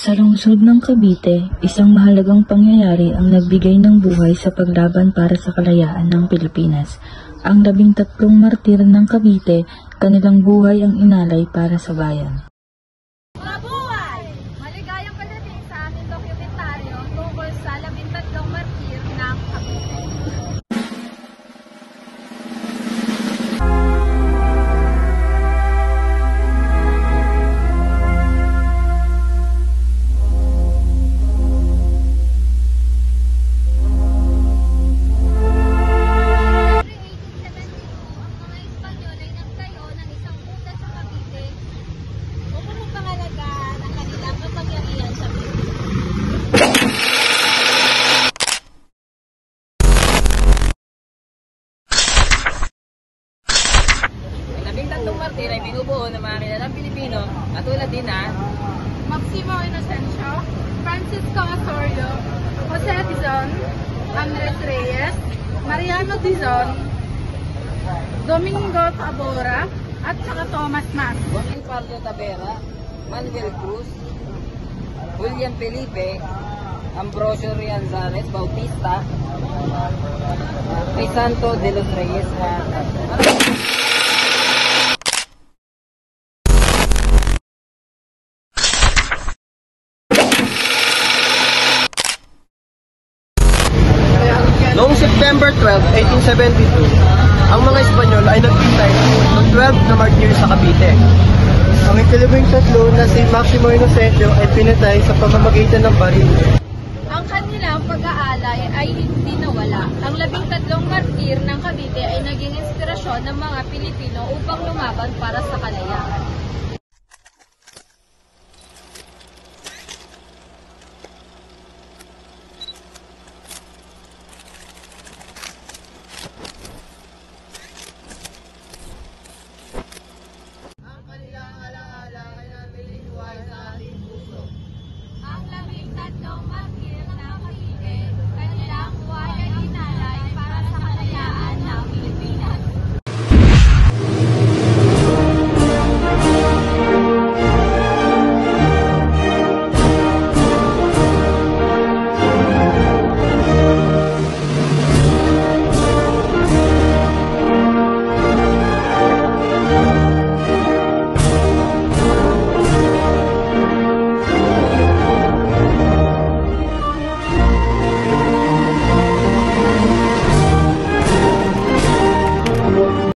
Sa lungsod ng Cavite, isang mahalagang pangyayari ang nagbigay ng buhay sa paglaban para sa kalayaan ng Pilipinas. Ang 13 martir ng Cavite, kanilang buhay ang inalay para sa bayan. Mabuhay! Maligayang pagdating sa aming dokumentaryo tungkol sa 13 martir ng Cavite. Tatlong martir ay binubuo ng mga kilalang Pilipino katulad din na Maximo Inocencio, Francisco Osorio, Jose Dizon, Andres Reyes, Mariano Dizon, Domingo Tabora, at saka Thomas Mas. Joaquin Pardo Tabera, Manuel Cruz, William Felipe, Ambrosio Rianzares Bautista, may Santo de los Reyes na Noong September 12, 1872, ang mga Espanyol ay nagpintay ng 12 na martir sa Cavite. Ang ikalabing tatlo na si Maximo Inocencio ay pinatay sa pamamagitan ng baril. Ang kanilang pag-aalay ay hindi nawala. Ang 13 martir ng Cavite ay naging inspirasyon ng mga Pilipino upang lumaban para sa kalayaan.